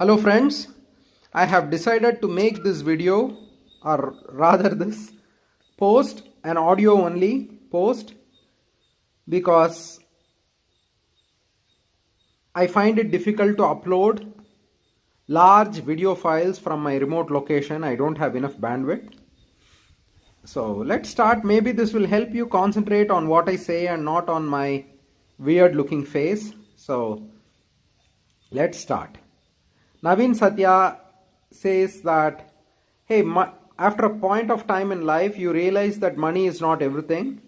Hello friends, I have decided to make this video or rather this post an audio only post because I find it difficult to upload large video files from my remote location. I don't have enough bandwidth. So let's start. Maybe this will help you concentrate on what I say and not on my weird looking face. So let's start. Naveen Satya says that, hey, after a point of time in life, you realize that money is not everything,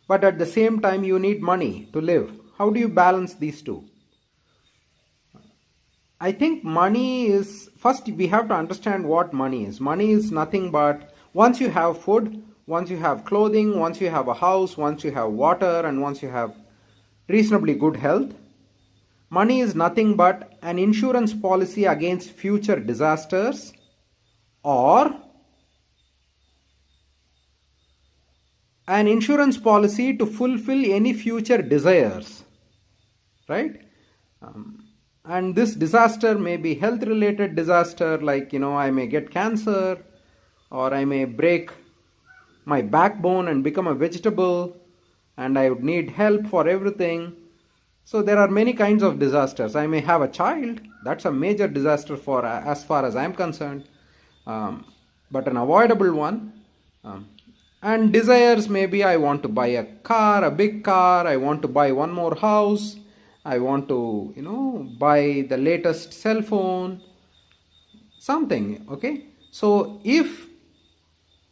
but at the same time, you need money to live. How do you balance these two? I think money is, first we have to understand what money is. Money is nothing but once you have food, once you have clothing, once you have a house, once you have water, and once you have reasonably good health, money is nothing but an insurance policy against future disasters or an insurance policy to fulfill any future desires, right? And this disaster may be health related disaster, like I may get cancer, or I may break my backbone and become a vegetable, and I would need help for everything. So there are many kinds of disasters. I may have a child. That's a major disaster for as far as I'm concerned, but an avoidable one. And desires, maybe I want to buy a car, a big car. I want to buy one more house. I want to, buy the latest cell phone. Something, okay? So if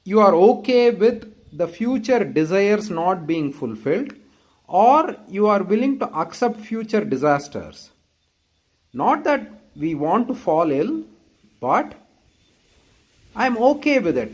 you are okay with the future desires not being fulfilled, or you are willing to accept future disasters. Not that we want to fall ill, but I'm okay with it.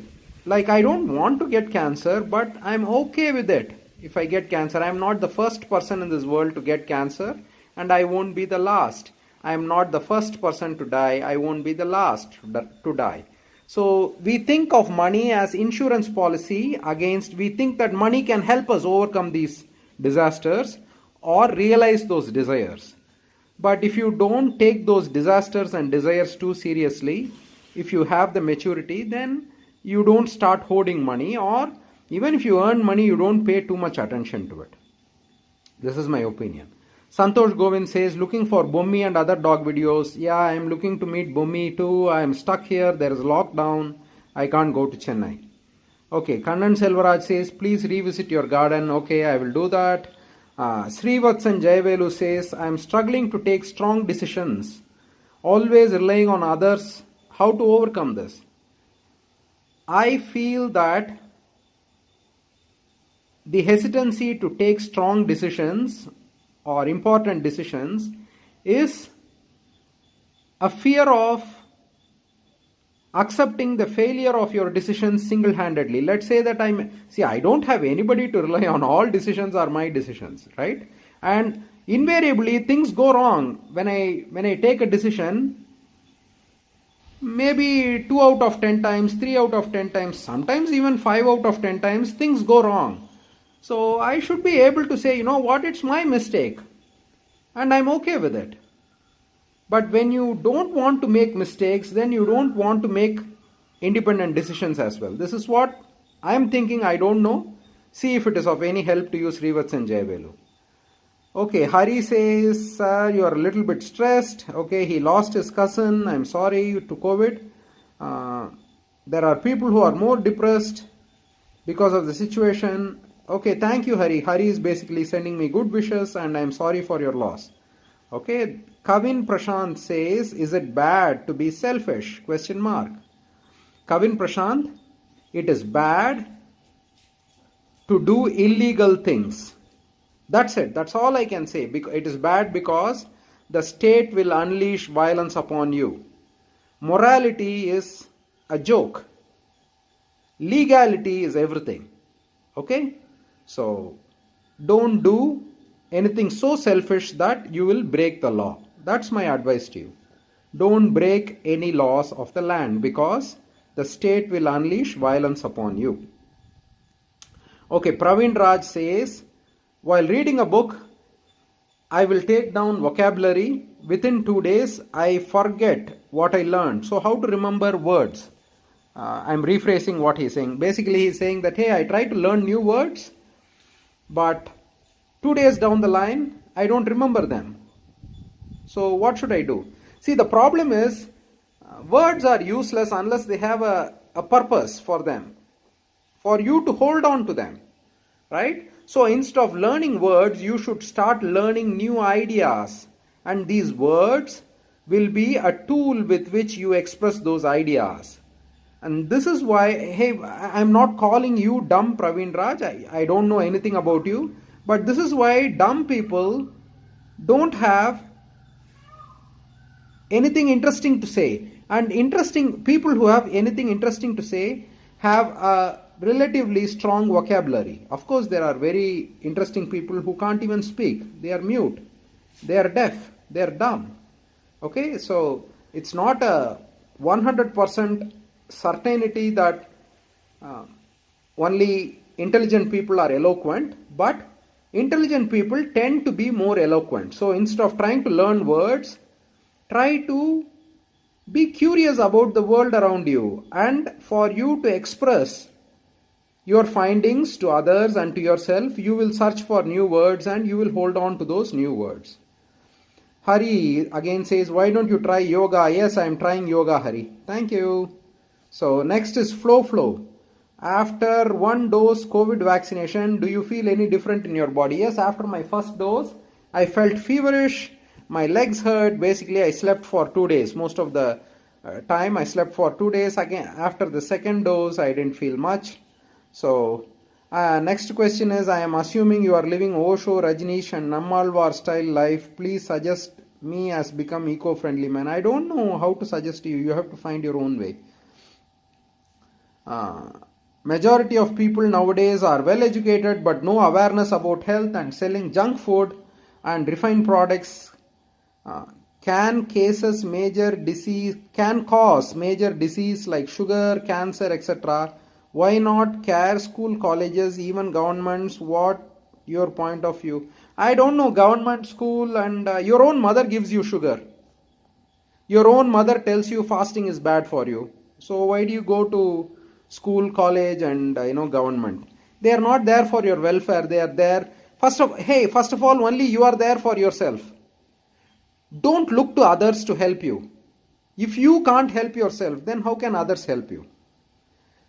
Like, I don't want to get cancer, but I'm okay with it. If I get cancer, I'm not the first person in this world to get cancer, and I won't be the last. I'm not the first person to die, I won't be the last to die. So we think of money as insurance policy against, we think that money can help us overcome these disasters or realize those desires. But if you don't take those disasters and desires too seriously, if you have the maturity, then you don't start hoarding money, or even if you earn money, you don't pay too much attention to it. This is my opinion. Santosh Govind says, looking for Bommi and other dog videos. Yeah, I am looking to meet Bommi too. I am stuck here. There is lockdown. I can't go to Chennai. Okay, Kannan Selvaraj says, please revisit your garden. Okay, I will do that. Srivatsan Jayavelu says, I am struggling to take strong decisions, always relying on others. How to overcome this? I feel that the hesitancy to take strong decisions or important decisions is a fear of accepting the failure of your decisions single-handedly. Let's say that I don't have anybody to rely on. All decisions are my decisions, right? And invariably things go wrong. When I take a decision, maybe 2 out of 10 times, 3 out of 10 times, sometimes even 5 out of 10 times, things go wrong. So I should be able to say, what, it's my mistake. And I'm okay with it. But when you don't want to make mistakes, then you don't want to make independent decisions as well. This is what I'm thinking. I don't know. See if it is of any help to you, Srivatsan Jayavelu. Okay, Hari says, sir, you are a little bit stressed. Okay, he lost his cousin. I'm sorry to COVID. There are people who are more depressed because of the situation. Okay, thank you, Hari. Hari is basically sending me good wishes, and I'm sorry for your loss. Okay, Kavin Prashant says, is it bad to be selfish? Question mark. Kavin Prashant, it is bad to do illegal things. That's it. That's all I can say. It is bad because the state will unleash violence upon you. Morality is a joke. Legality is everything. Okay? So, don't do anything so selfish that you will break the law. That's my advice to you. Don't break any laws of the land because the state will unleash violence upon you. Okay, Praveen Raj says, while reading a book, I will take down vocabulary. Within 2 days, I forget what I learned. So, how to remember words? I'm rephrasing what he's saying. Basically, he's saying that, hey, I try to learn new words, but 2 days down the line, I don't remember them. So, what should I do? See, the problem is words are useless unless they have a purpose for them, for you to hold on to them, right? So instead of learning words, you should start learning new ideas, and these words will be a tool with which you express those ideas. And this is why, hey, I'm not calling you dumb, Praveen Raj. I don't know anything about you, but this is why dumb people don't have anything interesting to say, and interesting people who have anything interesting to say have a relatively strong vocabulary. Of course, there are very interesting people who can't even speak. They are mute, they are deaf, they are dumb. Okay, so it's not a 100% certainty that only intelligent people are eloquent, but intelligent people tend to be more eloquent. So instead of trying to learn words, try to be curious about the world around you, and for you to express your findings to others and to yourself, you will search for new words and you will hold on to those new words. Hari again says, why don't you try yoga? Yes, I am trying yoga, Hari. Thank you. So next is flow. After one dose COVID vaccination, do you feel any different in your body? Yes, after my first dose, I felt feverish. My legs hurt. Basically, I slept for 2 days. Most of the time, I slept for 2 days. Again, after the second dose, I didn't feel much. So, next question is, I am assuming you are living Osho, Rajneesh and Nammalwar style life. Please suggest me as become eco-friendly man. I don't know how to suggest you. You have to find your own way. Majority of people nowadays are well educated but no awareness about health, and selling junk food and refined products can cause major disease like sugar, cancer, etc. Why not care school, colleges, even governments? What your point of view? I don't know, government, school, and your own mother gives you sugar. Your own mother tells you fasting is bad for you. So why do you go to school, college, and government? They are not there for your welfare. They are there. First of all, only you are there for yourself. Don't look to others to help you. If you can't help yourself, then how can others help you?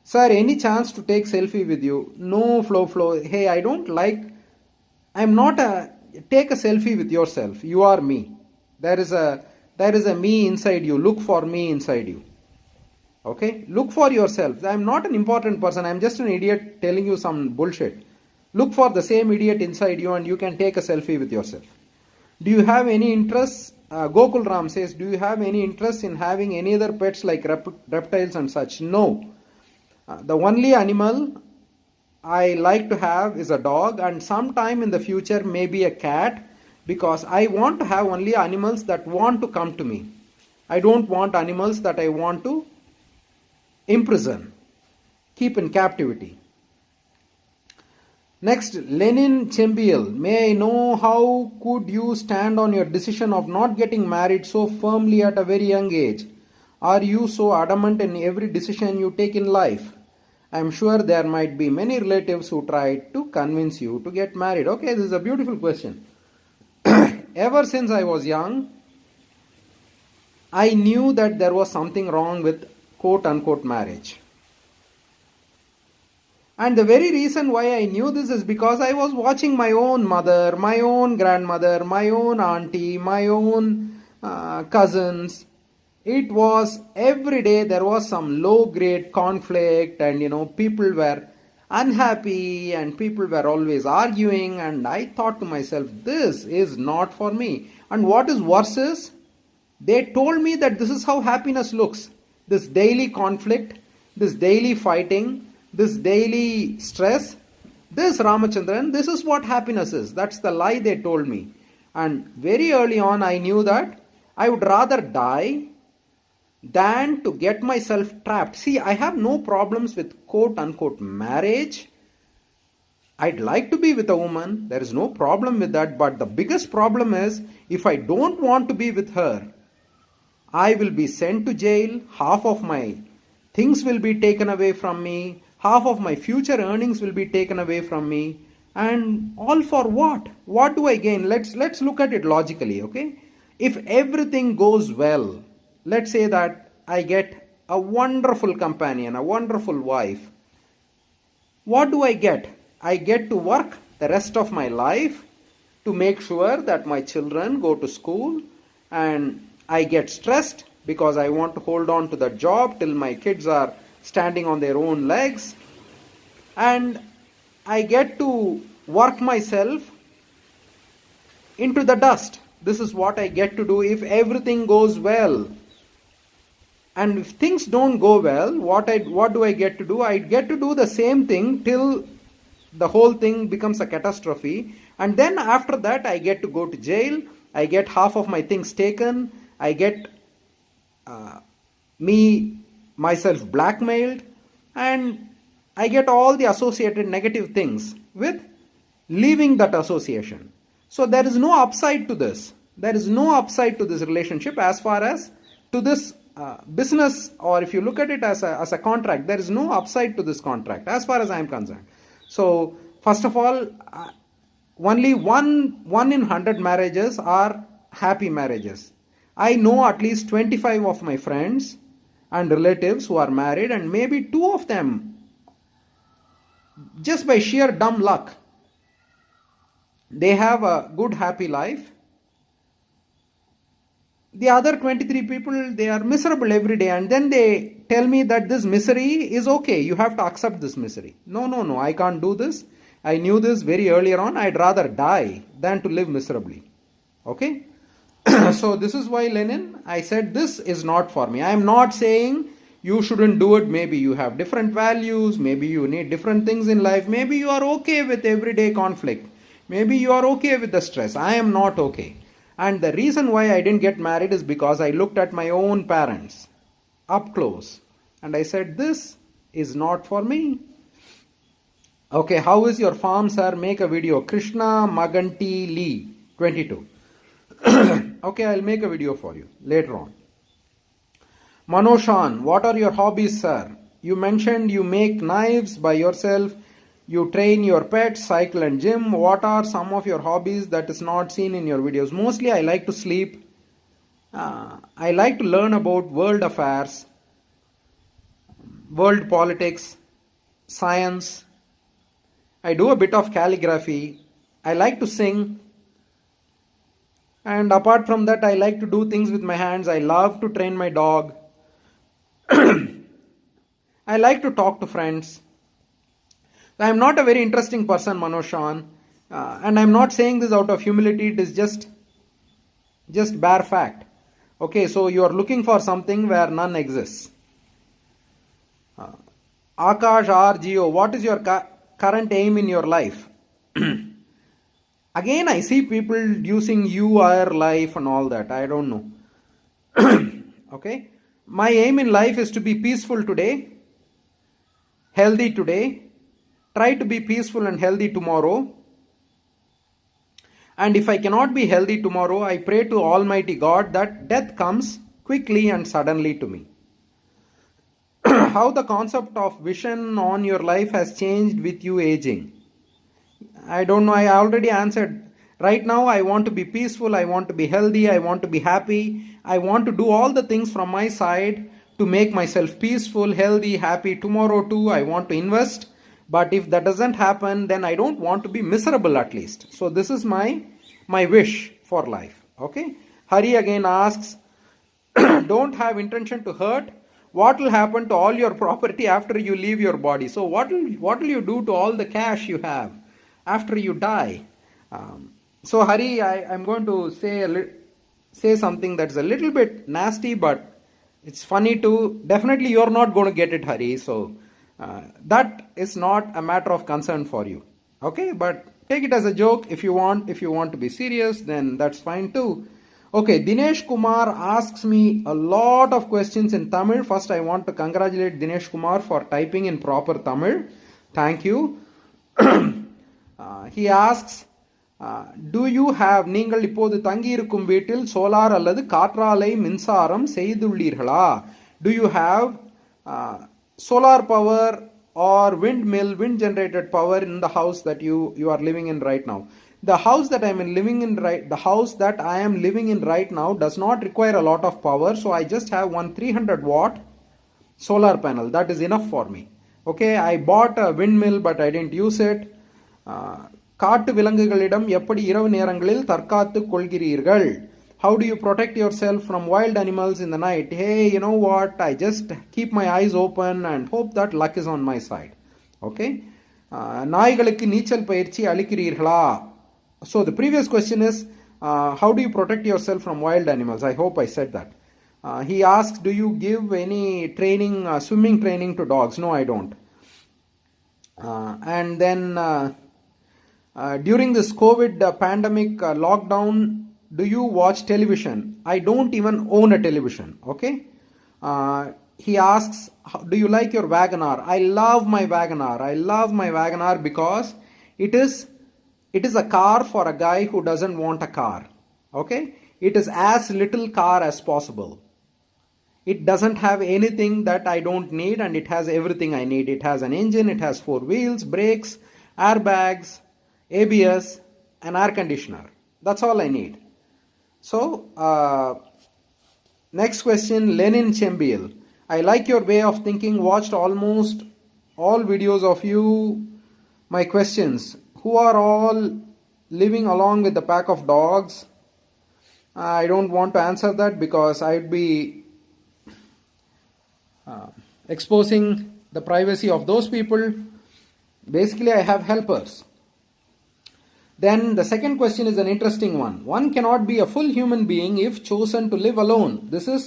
Sir, any chance to take selfie with you? No, flow. Hey, I'm not take a selfie with yourself. You are me. There is a me inside you. Look for me inside you. Okay? Look for yourself. I'm not an important person. I'm just an idiot telling you some bullshit. Look for the same idiot inside you and you can take a selfie with yourself. Do you have any interest? Gokul Ram says, do you have any interest in having any other pets like reptiles and such? No. The only animal I like to have is a dog, and sometime in the future maybe a cat, because I want to have only animals that want to come to me. I don't want animals that I want to imprison, keep in captivity. Next, Lenin Chembiel, may I know how could you stand on your decision of not getting married so firmly at a very young age? Are you so adamant in every decision you take in life? I am sure there might be many relatives who tried to convince you to get married. Okay, this is a beautiful question. Ever since I was young, I knew that there was something wrong with quote-unquote marriage. And the very reason why I knew this is because I was watching my own mother, my own grandmother, my own auntie, my own cousins. It was every day there was some low-grade conflict, and people were unhappy and people were always arguing, and I thought to myself, this is not for me. And what is worse is, they told me that this is how happiness looks. This daily conflict, this daily fighting, this daily stress, this Ramachandran, this is what happiness is. That's the lie they told me. And very early on I knew that I would rather die than to get myself trapped. See, I have no problems with quote unquote marriage, I'd like to be with a woman, there is no problem with that, but the biggest problem is if I don't want to be with her, I will be sent to jail, half of my things will be taken away from me, half of my future earnings will be taken away from me, and all for what? What do I gain? Let's look at it logically, okay? If everything goes well, let's say that I get a wonderful companion, a wonderful wife, what do I get? I get to work the rest of my life to make sure that my children go to school, and I get stressed because I want to hold on to the job till my kids are standing on their own legs, and I get to work myself into the dust. This is what I get to do if everything goes well. And if things don't go well, what do I get to do? I get to do the same thing till the whole thing becomes a catastrophe. And then after that, I get to go to jail. I get half of my things taken. I get myself blackmailed. And I get all the associated negative things with leaving that association. So there is no upside to this. There is no upside to this relationship as far as to this business, or if you look at it as a contract, there is no upside to this contract as far as I am concerned. So first of all, only one in 100 marriages are happy marriages. I know at least 25 of my friends and relatives who are married, and maybe 2 of them, just by sheer dumb luck, they have a good happy life. The other 23 people, they are miserable every day, and then they tell me that this misery is okay, you have to accept this misery. No, I can't do this. I knew this very earlier on. I'd rather die than to live miserably. Okay? So this is why, Lenin, I said this is not for me. I am not saying you shouldn't do it. Maybe you have different values, maybe you need different things in life, maybe you are okay with everyday conflict, maybe you are okay with the stress. I am not okay. And the reason why I didn't get married is because I looked at my own parents up close and I said, this is not for me. Okay, how is your farm, sir? Make a video. Krishna Maganti Lee, 22. Okay, I'll make a video for you later on. Manoshan, what are your hobbies, sir? You mentioned you make knives by yourself. You train your pets, cycle and gym. What are some of your hobbies that is not seen in your videos? Mostly I like to sleep. I like to learn about world affairs, world politics, science. I do a bit of calligraphy. I like to sing. And apart from that, I like to do things with my hands. I love to train my dog. I like to talk to friends. I am not a very interesting person, Manoshan, and I am not saying this out of humility. It is just bare fact. Okay, so you are looking for something where none exists. Akash RGO, what is your current aim in your life? Again, I see people using you, our life and all that. I don't know. Okay, my aim in life is to be peaceful today, healthy today, try to be peaceful and healthy tomorrow. And if I cannot be healthy tomorrow, I pray to Almighty God that death comes quickly and suddenly to me. How the concept of vision on your life has changed with you aging? I don't know, I already answered. Right now I want to be peaceful, I want to be healthy, I want to be happy. I want to do all the things from my side to make myself peaceful, healthy, happy. Tomorrow too, I want to invest. But if that doesn't happen, then I don't want to be miserable at least. So this is my wish for life. Okay. Hari again asks, don't have intention to hurt. What will happen to all your property after you leave your body? So what will you do to all the cash you have after you die? So Hari, I'm going to say something that's a little bit nasty, but it's funny too. Definitely you're not going to get it, Hari. So that is not a matter of concern for you. Okay, but take it as a joke if you want. If you want to be serious, then that's fine too. Okay, Dinesh Kumar asks me a lot of questions in Tamil. First, I want to congratulate Dinesh Kumar for typing in proper Tamil. Thank you. He asks, do you have, நீங்கள் இப்போது தங்கியிருக்கும் வீட்டில் solar அல்லது காற்றாலை மின்சாரம் செய்துள்ளீர்களா? Do you have solar power or windmill, wind generated power in the house that you are living in right now? The house that I am living in right now does not require a lot of power, so I just have one 300 watt solar panel. That is enough for me. Okay, I bought a windmill but I didn't use it. காட்டு விலங்குகளிடம் எப்படி இரவு நேரங்களில் தற்காத்துக் கொள்கிறீர்கள்? How do you protect yourself from wild animals in the night? Hey, you know what? I just keep my eyes open and hope that luck is on my side. Okay? நாய்களுக்கு நீச்சல் பயிற்சி அளிக்கிறீர்களா? So the previous question is, how do you protect yourself from wild animals? I hope I said that. He asks, do you give any training, swimming training to dogs? No, I don't. And then during this COVID pandemic lockdown, do you watch television? I don't even own a television. Okay. He asks, do you like your Wagoner? I love my Wagoner. I love my Wagoner because it is a car for a guy who doesn't want a car. Okay. It is as little car as possible. It doesn't have anything that I don't need, and it has everything I need. It has an engine, it has 4 wheels, brakes, airbags, ABS, an air conditioner. That's all I need. So, next question, Lenin Chembil. I like your way of thinking, watched almost all videos of you. My questions, who are all living along with the pack of dogs? I don't want to answer that because I'd be exposing the privacy of those people. Basically, I have helpers. Then the second question is an interesting one. One cannot be a full human being if chosen to live alone. This is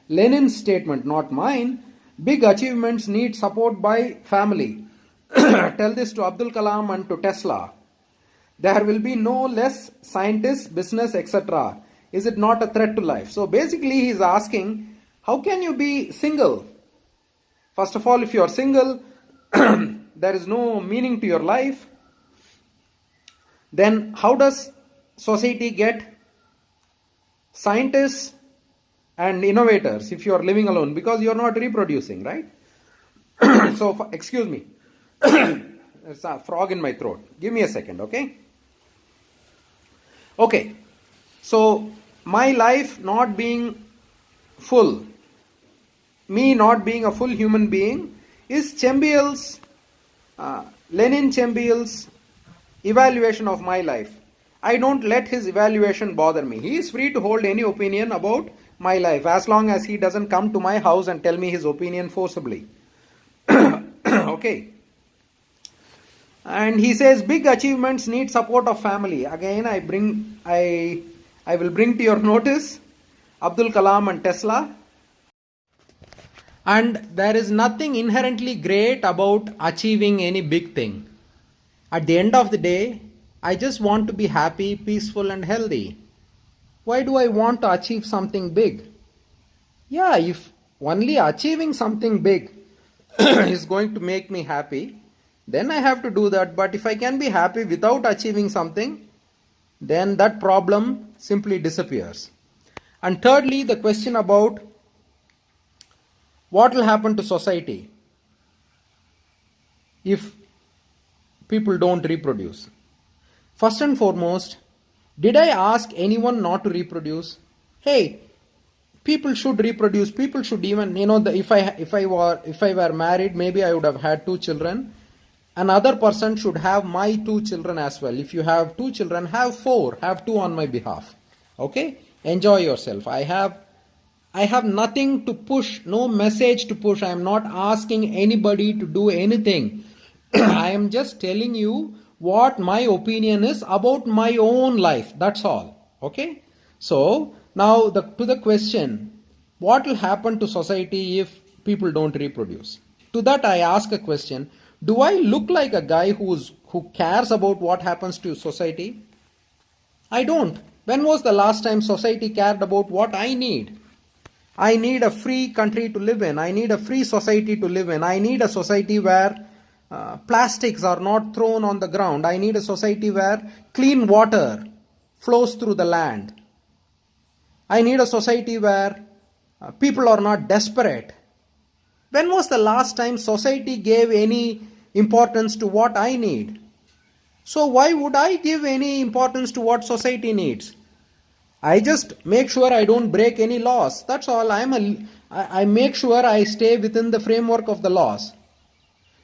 Lenin's statement, not mine. Big achievements need support by family. Tell this to Abdul Kalam and to Tesla. There will be no less scientists, business, etc. Is it not a threat to life? So basically he is asking, how can you be single? First of all, if you are single, there is no meaning to your life. Then how does society get scientists and innovators if you are living alone? Because you are not reproducing, right? So, excuse me. There's a frog in my throat. Give me a second, okay? Okay. So, my life not being full, me not being a full human being, is Lenin Chembil's evaluation of my life. I don't let his evaluation bother me. He is free to hold any opinion about my life as long as he doesn't come to my house and tell me his opinion forcibly. Okay. And he says big achievements need support of family. Again, I will bring to your notice Abdul Kalam and Tesla. And there is nothing inherently great about achieving any big thing. At the end of the day, I just want to be happy, peaceful and healthy. Why do I want to achieve something big? Yeah, if only achieving something big is going to make me happy, then I have to do that. But if I can be happy without achieving something, then that problem simply disappears. And thirdly, the question about what will happen to society if people don't reproduce. First and foremost, did I ask anyone not to reproduce? Hey, people should reproduce. People should even, if I were married, maybe I would have had 2 children. Another person should have my 2 children as well. If you have 2 children, have 4. Have 2 on my behalf. Okay? Enjoy yourself. I have nothing to push, no message to push. I am not asking anybody to do anything. I am just telling you what my opinion is about my own life. That's all. Okay? So, now to the question, what will happen to society if people don't reproduce? To that I ask a question, do I look like a guy who cares about what happens to society? I don't. When was the last time society cared about what I need? I need a free country to live in. I need a free society to live in. I need a society where plastics are not thrown on the ground. I need a society where clean water flows through the land. I need a society where people are not desperate. When was the last time society gave any importance to what I need? So why would I give any importance to what society needs? I just make sure I don't break any laws. That's all. I make sure I stay within the framework of the laws.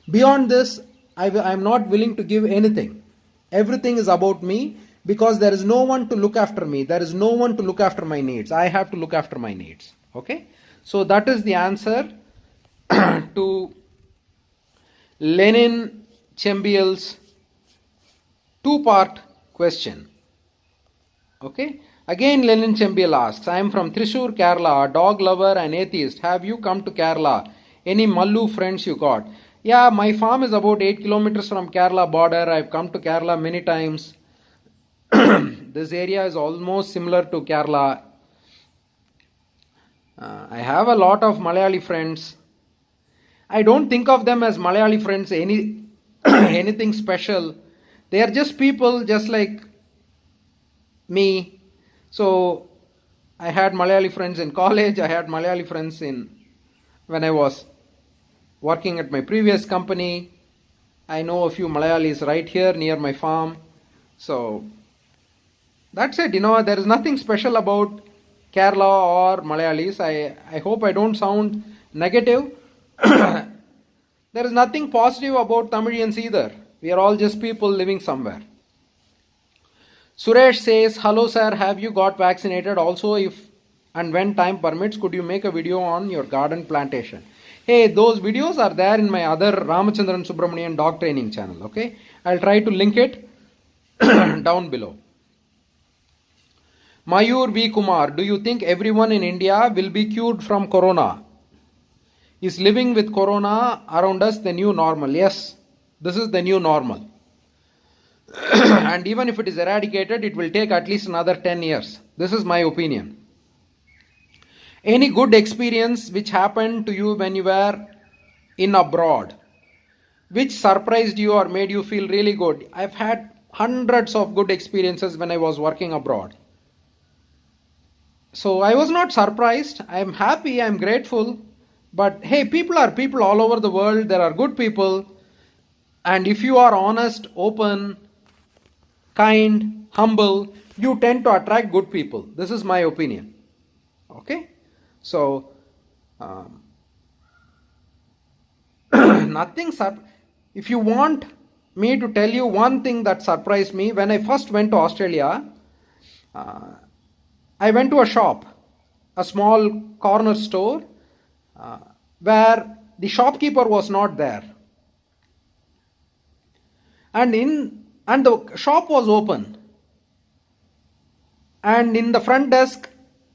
Beyond this, I'm not willing to give anything. Everything is about me because there is no one to look after me. There is no one to look after my needs. I have to look after my needs. Okay? So that is the answer to Lenin Chembiel's two-part question. Okay? Again, Lenin Chembiel asks, I am from Thrissur, Kerala, a dog lover and atheist. Have you come to Kerala? Any Mallu friends you got? Yeah, my farm is about 8 kilometers from Kerala border. I've come to Kerala many times. This area is almost similar to Kerala. I have a lot of Malayali friends. I don't think of them as Malayali friends anything special. They are just people just like me. So I had Malayali friends in college. I had Malayali friends when I was working at my previous company. I know a few Malayalis right here near my farm. So that's it. There is nothing special about Kerala or Malayalis. I hope I don't sound negative. There is nothing positive about Tamilians either. We are all just people living somewhere. Suresh says, hello sir, have you got vaccinated? Also, if and when time permits, could you make a video on your garden plantation? Hey, those videos are there in my other Ramachandran Subramanian dog training channel. Okay, I'll try to link it down below. Mayur V. Kumar, do you think everyone in India will be cured from corona? Is living with corona around us the new normal? Yes, this is the new normal. And even if it is eradicated, it will take at least another 10 years. This is my opinion. Any good experience which happened to you when you were in abroad, which surprised you or made you feel really good? I've had hundreds of good experiences when I was working abroad. So I was not surprised. I'm happy, I'm grateful. But hey, people are people all over the world. There are good people. And if you are honest, open, kind, humble, you tend to attract good people. This is my opinion. Okay? So, if you want me to tell you one thing that surprised me, when I first went to Australia, I went to a shop, a small corner store, where the shopkeeper was not there. And the shop was open. And in the front desk,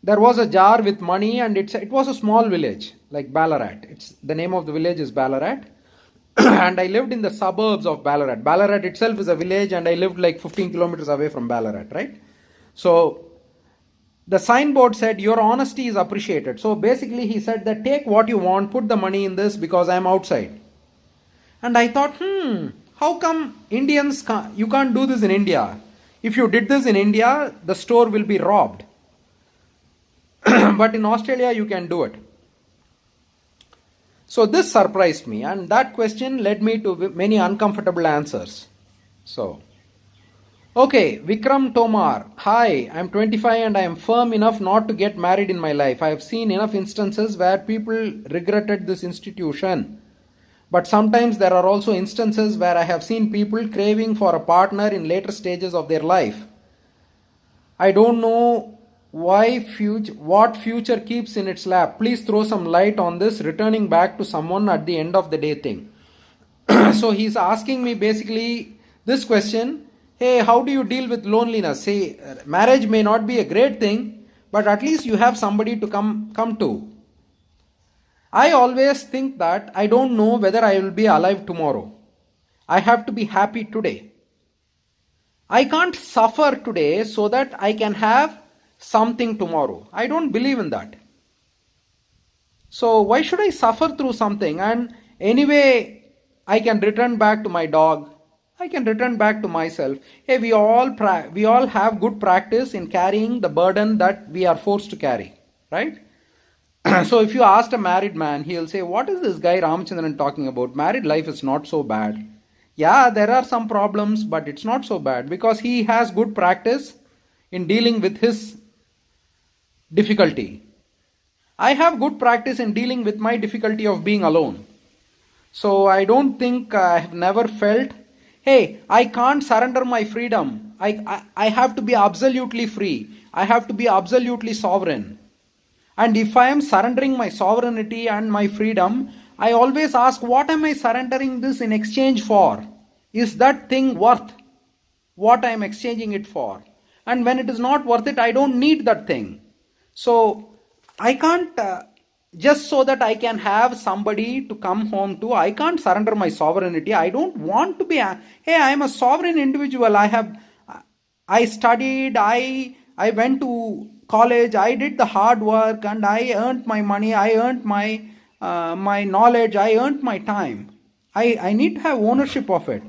there was a jar with money, and it was a small village, like Ballarat. The name of the village is Ballarat. And I lived in the suburbs of Ballarat. Ballarat itself is a village, and I lived like 15 kilometers away from Ballarat, right? So the signboard said, your honesty is appreciated. So basically he said that take what you want, put the money in this because I'm outside. And I thought, how come you can't do this in India? If you did this in India, the store will be robbed. But in Australia, you can do it. So this surprised me, and that question led me to many uncomfortable answers. So, okay, Vikram Tomar. Hi, I'm 25 and I am firm enough not to get married in my life. I have seen enough instances where people regretted this institution. But sometimes there are also instances where I have seen people craving for a partner in later stages of their life. I don't know what future keeps in its lap. Please throw some light on this returning back to someone at the end of the day thing. So he's asking me basically this question. Hey, how do you deal with loneliness? Say, marriage may not be a great thing, but at least you have somebody to come to. I always think that I don't know whether I will be alive tomorrow. I have to be happy today. I can't suffer today so that I can have something tomorrow. I don't believe in that. So why should I suffer through something? And anyway, I can return back to my dog. I can return back to myself. Hey, we all have good practice in carrying the burden that we are forced to carry, right? So if you asked a married man, he'll say, "What is this guy Ramachandran talking about? Married life is not so bad." Yeah, there are some problems, but it's not so bad because he has good practice in dealing with his difficulty. I have good practice in dealing with my difficulty of being alone. So I don't think I have never felt, hey, I can't surrender my freedom. I have to be absolutely free. I have to be absolutely sovereign. And if I am surrendering my sovereignty and my freedom, I always ask, what am I surrendering this in exchange for? Is that thing worth what I am exchanging it for? And when it is not worth it, I don't need that thing. So I can't, just so that I can have somebody to come home to, I can't surrender my sovereignty. I don't want to be, hey, I am a sovereign individual. I studied, I went to college, I did the hard work, and I earned my money, I earned my knowledge, I earned my time. I need to have ownership of it.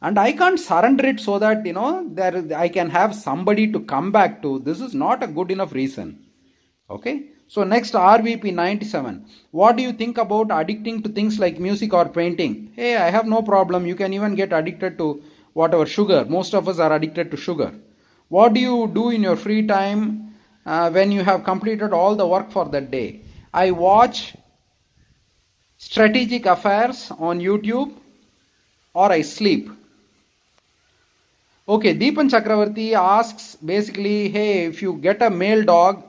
And I can't surrender it so that, I can have somebody to come back to. This is not a good enough reason. Okay. So next, RVP 97. What do you think about addicting to things like music or painting? Hey, I have no problem. You can even get addicted to whatever, sugar. Most of us are addicted to sugar. What do you do in your free time when you have completed all the work for that day? I watch strategic affairs on YouTube or I sleep. Okay, Deepan Chakravarti asks basically, hey, if you get a male dog,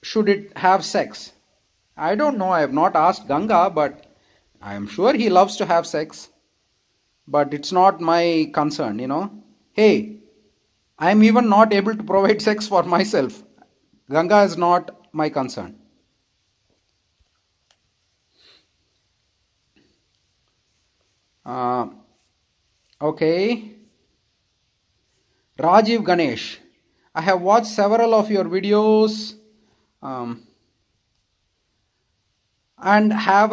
should it have sex? I don't know. I have not asked Ganga, but I am sure he loves to have sex. But it's not my concern, Hey, I am even not able to provide sex for myself. Ganga is not my concern. Okay. Rajiv Ganesh. I have watched several of your videos and I have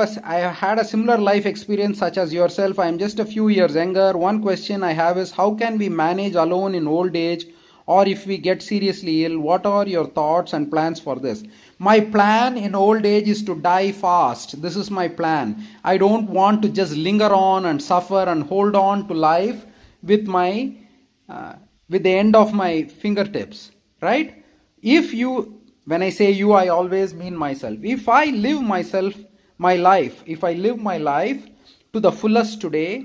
had a similar life experience such as yourself. I am just a few years younger. One question I have is, how can we manage alone in old age, or if we get seriously ill? What are your thoughts and plans for this? My plan in old age is to die fast. This is my plan. I don't want to just linger on and suffer and hold on to life with with the end of my fingertips, right? When I say you, I always mean myself. If I live my life to the fullest today,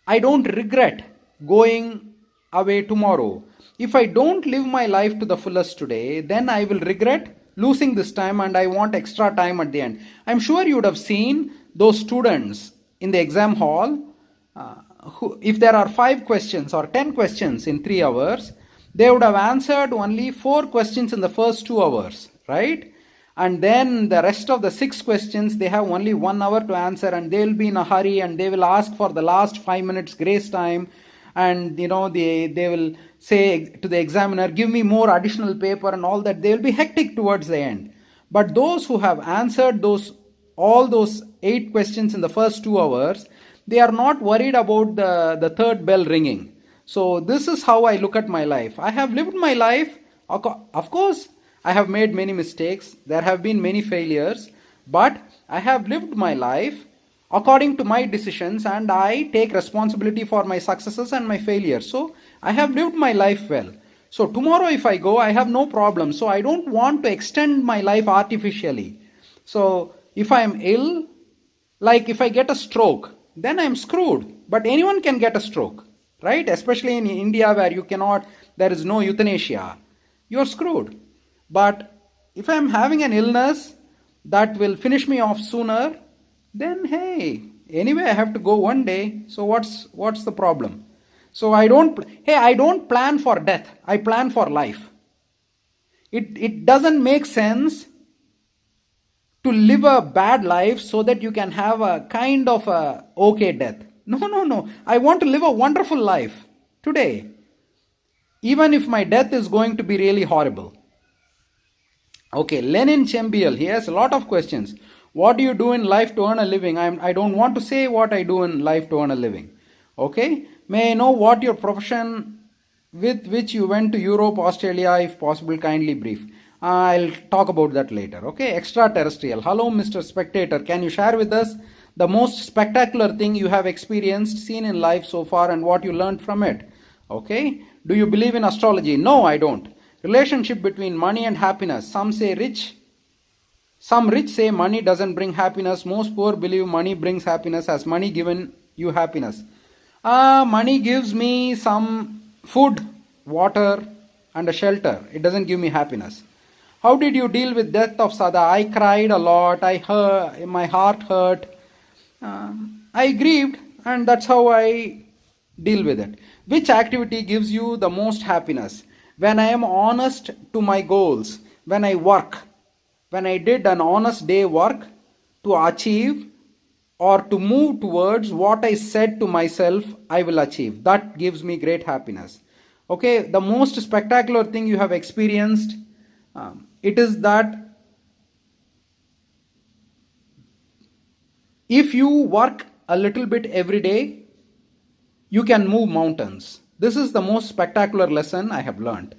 I don't regret going away tomorrow. If I don't live my life to the fullest today, then I will regret losing this time and I want extra time at the end. I'm sure you would have seen those students in the exam hall if there are 5 questions or 10 questions in 3 hours, they would have answered only 4 questions in the first 2 hours, right? And then the rest of the 6 questions, they have only 1 hour to answer, and they will be in a hurry and they will ask for the last 5 minutes grace time. And they will say to the examiner, give me more additional paper and all that. They will be hectic towards the end. But those who have answered all those 8 questions in the first 2 hours, they are not worried about the third bell ringing. So this is how I look at my life. I have lived my life. Of course, I have made many mistakes. There have been many failures. But I have lived my life according to my decisions, and I take responsibility for my successes and my failures. So I have lived my life well. So tomorrow if I go, I have no problem. So I don't want to extend my life artificially. So if I am ill, like if I get a stroke, then I am screwed. But anyone can get a stroke, right? Especially in India where there is no euthanasia. You're screwed. But if I am having an illness that will finish me off sooner, then hey, anyway I have to go one day. So what's the problem? So I don't plan for death. I plan for life. It doesn't make sense to live a bad life so that you can have a kind of a okay death. No. I want to live a wonderful life today, even if my death is going to be really horrible. Okay, Lenin Chembiel, he has a lot of questions. What do you do in life to earn a living? I don't want to say what I do in life to earn a living. Okay? May I know what your profession with which you went to Europe, Australia, if possible, kindly brief. I'll talk about that later. Okay? Extraterrestrial. Hello, Mr. Spectator. Can you share with us the most spectacular thing you have experienced, seen in life so far, and what you learned from it? Okay? Do you believe in astrology? No, I don't. Relationship between money and happiness. Some rich say money doesn't bring happiness. Most poor believe money brings happiness. Has money given you happiness? Money gives me some food, water, and a shelter. It doesn't give me happiness. How did you deal with death of Sada? I cried a lot. My heart hurt. I grieved, and that's how I deal with it. Which activity gives you the most happiness? When I am honest to my goals, when I work, when I did an honest day work to achieve or to move towards what I said to myself I will achieve. That gives me great happiness. Okay, the most spectacular thing you have experienced, it is that if you work a little bit every day, you can move mountains. This is the most spectacular lesson I have learned.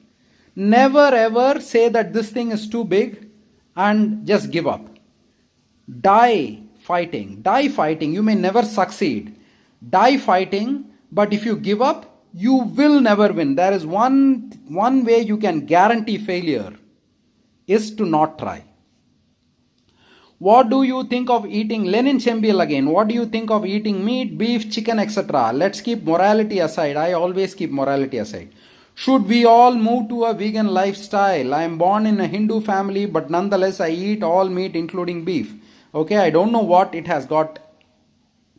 Never ever say that this thing is too big and just give up. Die fighting. Die fighting. You may never succeed. Die fighting, but if you give up, you will never win. There is one way you can guarantee failure is to not try. What do you think of eating? Lenin Chembiel again. What do you think of eating meat, beef, chicken, etc.? Let's keep morality aside. I always keep morality aside. Should we all move to a vegan lifestyle? I am born in a Hindu family, but nonetheless I eat all meat including beef. Okay, I don't know what it has got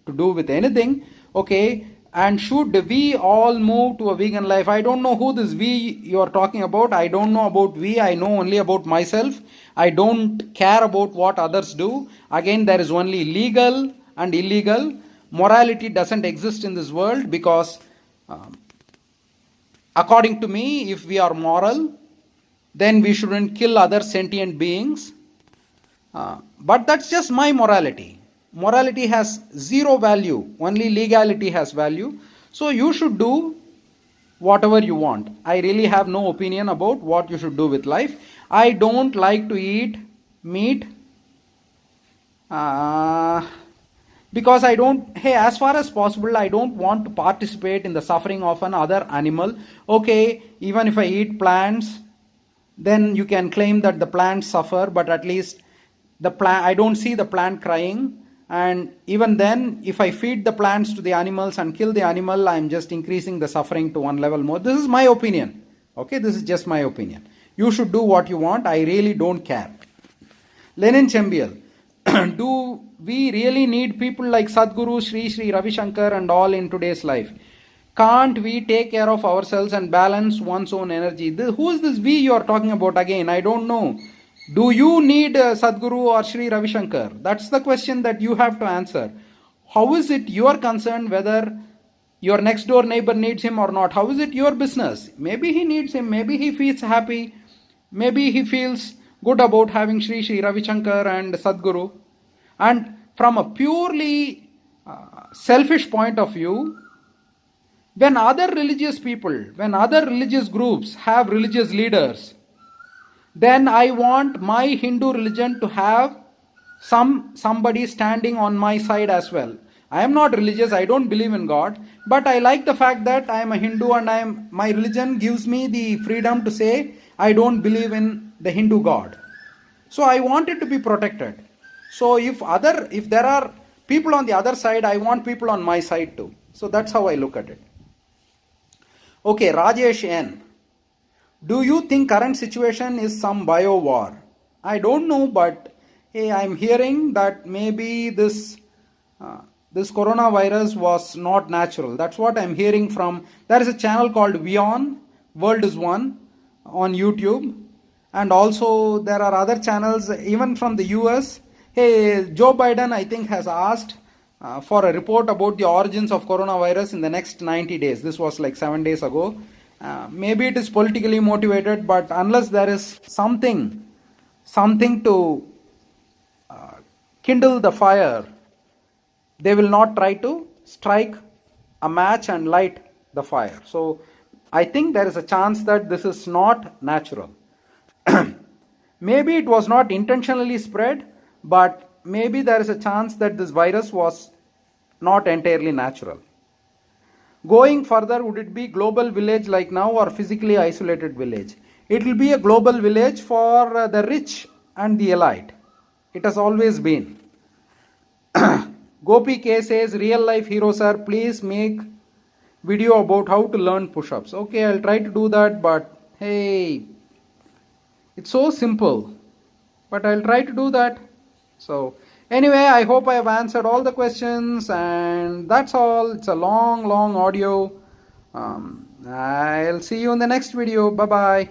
to do with anything. Okay, and should we all move to a vegan life? I don't know who this we you are talking about. I don't know about we. I know only about myself. I don't care about what others do. Again, there is only legal and illegal. Morality doesn't exist in this world because according to me, if we are moral, then we shouldn't kill other sentient beings. But that's just my morality. Morality has zero value. Only legality has value. So you should do whatever you want. I really have no opinion about what you should do with life. I don't like to eat meat because I don't, hey, as far as possible, I don't want to participate in the suffering of another animal. Okay, even if I eat plants, then you can claim that the plants suffer, but at least I don't see the plant crying. And even then, if I feed the plants to the animals and kill the animal, I'm just increasing the suffering to one level more. This is my opinion. Okay, this is just my opinion. You should do what you want. I really don't care. Lenin Chembiel. Do we really need people like Sadhguru, Sri Ravi Shankar and all in today's life? Can't we take care of ourselves and balance one's own energy? Who is this we you are talking about again? I don't know. Do you need Sadhguru or Sri Ravi Shankar? That's the question that you have to answer. How is it your concern whether your next door neighbor needs him or not? How is it your business? Maybe he needs him. Maybe he feels happy. Maybe he feels good about having Sri Ravi Shankar and Sadhguru. And from a purely selfish point of view, when other religious people, when other religious groups have religious leaders, then I want my Hindu religion to have somebody standing on my side as well. I am not religious, I don't believe in God, but I like the fact that I am a Hindu and my religion gives me the freedom to say I don't believe in the Hindu God. So I want it to be protected. So if there are people on the other side, I want people on my side too. So that's how I look at it. Okay, Rajesh N. Do you think current situation is some bio war? I don't know, but hey, I'm hearing that maybe this coronavirus was not natural. That's what I'm hearing from. There is a channel called Vion, World is One, on YouTube. And also there are other channels, even from the US. Hey, Joe Biden, I think, has asked for a report about the origins of coronavirus in the next 90 days. This was like 7 days ago. Maybe it is politically motivated, but unless there is something to kindle the fire, they will not try to strike a match and light the fire. So I think there is a chance that this is not natural. Maybe it was not intentionally spread, but maybe there is a chance that this virus was not entirely natural. Going further, would it be global village like now or physically isolated village? It will be a global village for the rich and the elite. It has always been. Gopi K says, real life hero sir, please make video about how to learn push-ups. Okay, I'll try to do that, but hey, it's so simple. But I'll try to do that. So anyway, I hope I have answered all the questions, and that's all. It's a long audio. I'll see you in the next video. Bye bye.